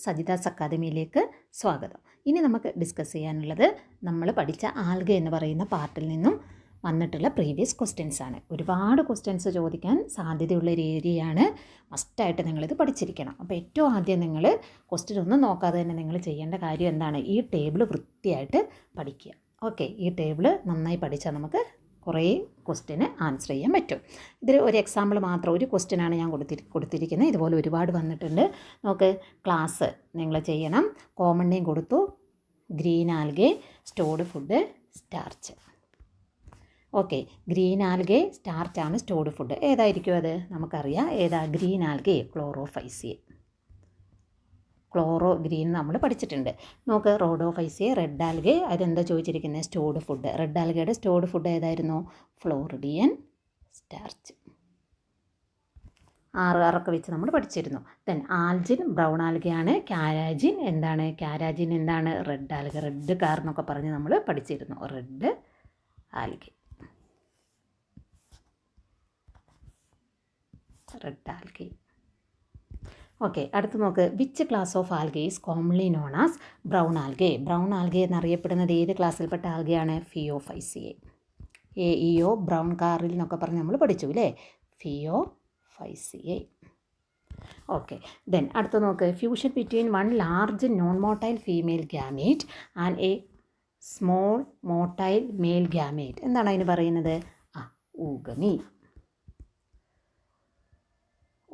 സജിതാസ് അക്കാദമിയിലേക്ക് സ്വാഗതം. ഇനി നമുക്ക് ഡിസ്കസ് ചെയ്യാനുള്ളത് നമ്മൾ പഠിച്ച ആൽഗ എന്ന് പറയുന്ന പാർട്ടിൽ നിന്നും വന്നിട്ടുള്ള പ്രീവിയസ് ക്വസ്റ്റ്യൻസ് ആണ്. ഒരുപാട് ക്വസ്റ്റ്യൻസ് ചോദിക്കാൻ സാധ്യതയുള്ള ഒരു ഏരിയയാണ്. മസ്റ്റായിട്ട് നിങ്ങളിത് പഠിച്ചിരിക്കണം. അപ്പോൾ ഏറ്റവും ആദ്യം നിങ്ങൾ ക്വസ്റ്റ്യൻ ഒന്നും നോക്കാതെ തന്നെ നിങ്ങൾ ചെയ്യേണ്ട കാര്യം എന്താണ്? ഈ ടേബിൾ വൃത്തിയായിട്ട് പഠിക്കുക. ഓക്കെ, ഈ ടേബിൾ നന്നായി പഠിച്ചാൽ നമുക്ക് കുറേ ക്വസ്റ്റ്യന് ആൻസർ ചെയ്യാൻ പറ്റും. ഇതിൽ ഒരു എക്സാമ്പിൾ മാത്രം, ഒരു ക്വസ്റ്റ്യനാണ് ഞാൻ കൊടുത്തിരിക്കുന്നത്. ഇതുപോലെ ഒരുപാട് വന്നിട്ടുണ്ട്. നമുക്ക് ക്ലാസ് നിങ്ങൾ ചെയ്യണം. കോമൺ നെയിം കൊടുത്തു, green algae, stored food, starch. Okay, green algae സ്റ്റാർച്ചാണ് സ്റ്റോർഡ് ഫുഡ്. ഏതായിരിക്കും അത്? നമുക്കറിയാം. ഏതാ? Green algae chlorophyceae. Chloro green നമ്മൾ പഠിച്ചിട്ടുണ്ട്. നോക്ക്, റോഡോഫൈസിയെ, റെഡ് ആൽഗെ, അതെന്താ ചോദിച്ചിരിക്കുന്നത്? Stored food. റെഡ് ആൽഗയുടെ സ്റ്റോർഡ് ഫുഡ് ഏതായിരുന്നു? Floridean starch. 6 വെച്ച് നമ്മൾ പഠിച്ചിരുന്നു. Then ആൽജിൻ brown ആൽഗയാണ്. കാരാജിൻ എന്താണ്? കാരാജിൻ എന്താണ്? Red alga. റെഡ് കാർ എന്നൊക്കെ പറഞ്ഞ് നമ്മൾ പഠിച്ചിരുന്നു. Red algae, red algae. Okay, അടുത്ത് നോക്ക്. Which class of algae is commonly known as brown algae? Brown algae എന്നറിയപ്പെടുന്നത് ഏത് ക്ലാസ്സിൽപ്പെട്ട ആൽഗയാണ്? ഫിയോഫൈസിയെ. AEO ബ്രൗൺ കാറിൽ എന്നൊക്കെ പറഞ്ഞ് നമ്മൾ പഠിച്ചു അല്ലേ? ഫിയോഫൈസിയെ. ഓക്കെ, ദെൻ അടുത്ത് നോക്ക്. Fusion between one large non motile female gamete and a small motile male gamete. എന്താണ് അതിന് പറയുന്നത്? Oogamy.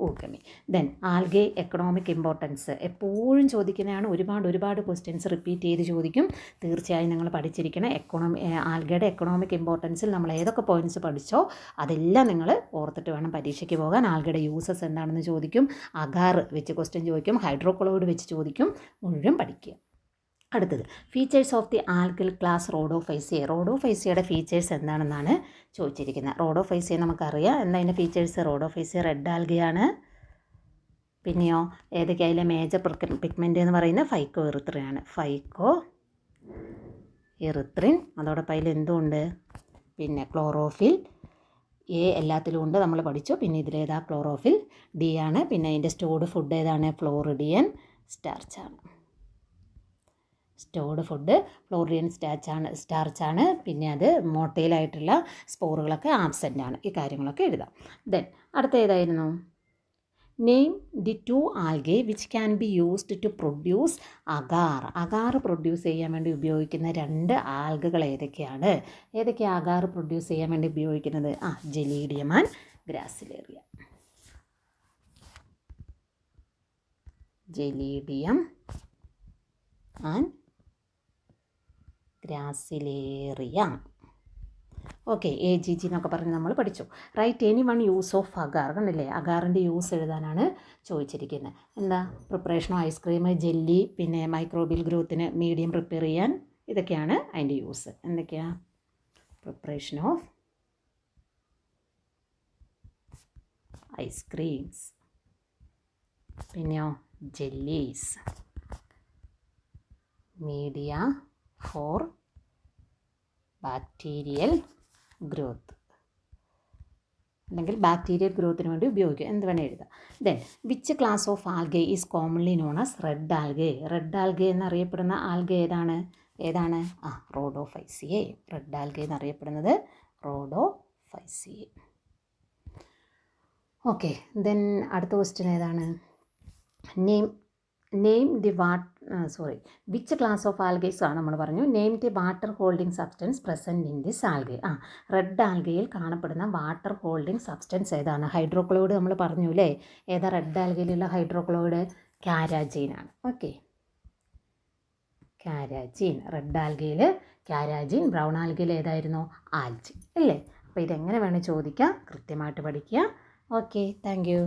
Oogamy. Then algae economic importance എപ്പോഴും ചോദിക്കുന്നതാണ്. ഒരുപാട് ക്വസ്റ്റ്യൻസ് റിപ്പീറ്റ് ചെയ്ത് ചോദിക്കും. തീർച്ചയായും നിങ്ങൾ പഠിച്ചിരിക്കണം. ആൽഗയുടെ എക്കണോമിക് ഇമ്പോർട്ടൻസിൽ നമ്മൾ ഏതൊക്കെ പോയിൻറ്റ്സ് പഠിച്ചോ അതെല്ലാം നിങ്ങൾ ഓർത്തിട്ട് വേണം പരീക്ഷയ്ക്ക് പോകാൻ. ആൽഗയുടെ യൂസസ് എന്താണെന്ന് ചോദിക്കും. അഗാർ വെച്ച് ക്വസ്റ്റ്യൻ ചോദിക്കും. ഹൈഡ്രോക്ലോറൈഡ് വെച്ച് ചോദിക്കും. മുഴുവൻ പഠിക്കുക. അടുത്തത്, features of the algal class rhodophyceae. റോഡോഫൈസിയയുടെ ഫീച്ചേഴ്സ് എന്താണെന്നാണ് ചോദിച്ചിരിക്കുന്നത്. റോഡോഫൈസിയെ നമുക്കറിയാം. എന്താ അതിൻ്റെ ഫീച്ചേഴ്സ്? Rhodophyceae red ആൽഗയാണ്. പിന്നെയോ ഏതൊക്കെ? അതിലെ മേജർ പിഗ്മെൻ്റ് എന്ന് പറയുന്നത് ഫൈക്കോ എറിത്രിനാണ്. ഫൈക്കോ എറിത്രിൻ. അതോടൊപ്പം അതിൽ എന്തുണ്ട്? പിന്നെ ക്ലോറോഫിൽ. എല്ലാത്തിലും ഉണ്ട്, നമ്മൾ പഠിച്ചു. പിന്നെ ഇതിലേതാ? ക്ലോറോഫിൽ. D ആണ്. പിന്നെ അതിൻ്റെ സ്റ്റോർഡ് ഫുഡ് ഏതാണ്? ഫ്ലോറിഡിയൻ സ്റ്റാർച്ചാണ്. സ്റ്റോർഡ് ഫുഡ് ഫ്ലോറിഡിയൻ സ്റ്റാർച്ചാണ്. പിന്നെ അത് മോട്ടയിലായിട്ടുള്ള സ്പോറുകളൊക്കെ ആബ്സെൻ്റ് ആണ്. ഈ കാര്യങ്ങളൊക്കെ എഴുതാം. ദെൻ അടുത്ത ഏതായിരുന്നു? Name the 2 algae which can be used to produce agar. Agar produce ചെയ്യാൻ വേണ്ടി ഉപയോഗിക്കുന്ന 2 ആൽഗകൾ ഏതൊക്കെയാണ്? ഏതൊക്കെയാണ് അഗാർ പ്രൊഡ്യൂസ് ചെയ്യാൻ വേണ്ടി ഉപയോഗിക്കുന്നത്? Gelidium and gracilaria. Gelidium and gracilaria. Okay, AGG എന്നൊക്കെ പറഞ്ഞ് നമ്മൾ പഠിച്ചു. Right any one use of agar. കണ്ടില്ലേ? അഗാറിൻ്റെ യൂസ് എഴുതാനാണ് ചോദിച്ചിരിക്കുന്നത്. എന്താ? പ്രിപ്പറേഷൻ ഓഫ് ഐസ്ക്രീം, ജെല്ലി, പിന്നെ മൈക്രോബിയൽ ഗ്രോത്തിന് മീഡിയം പ്രിപ്പയർ ചെയ്യാൻ. ഇതൊക്കെയാണ് അതിൻ്റെ യൂസ്. എന്തൊക്കെയാണ്? പ്രിപ്പറേഷൻ ഓഫ് ഐസ്ക്രീംസ്, പിന്നെയോ jellies, media for bacterial growth, അല്ലെങ്കിൽ ബാക്ടീരിയൽ ഗ്രോത്തിന് വേണ്ടി ഉപയോഗിക്കും. എന്ത് വേണേൽ എഴുതാം. Then which class of algae is commonly known as red algae? Red algae എന്നറിയപ്പെടുന്ന ആൽഗെ ഏതാണ്? റോഡോഫൈസിയെ. റെഡ് ആൽഗെ എന്നറിയപ്പെടുന്നത് റോഡോഫൈസിയെ. ഓക്കെ, ദെൻ അടുത്ത ക്വസ്റ്റ്യൻ ഏതാണ്? Name the which class of algaes ആണ് നമ്മൾ പറഞ്ഞു. Name the water holding substance present in this algae. Red ആൽഗയിൽ കാണപ്പെടുന്ന വാട്ടർ ഹോൾഡിംഗ് സബ്സ്റ്റൻസ് ഏതാണ്? ഹൈഡ്രോക്ലോറൈഡ് നമ്മൾ പറഞ്ഞു അല്ലേ? ഏതാ റെഡ് ആൽഗയിലുള്ള ഹൈഡ്രോക്ലോറൈഡ്? കാരാജീനാണ്. ഓക്കെ, കാരാജീൻ. റെഡ് ആൽഗയിൽ കാരാജീൻ. ബ്രൗൺ ആൽഗയിൽ ഏതായിരുന്നു? ആൽജിൻ അല്ലേ? അപ്പോൾ ഇതെങ്ങനെ വേണം ചോദിക്കാം? കൃത്യമായിട്ട് പഠിക്കുക. Okay, thank U.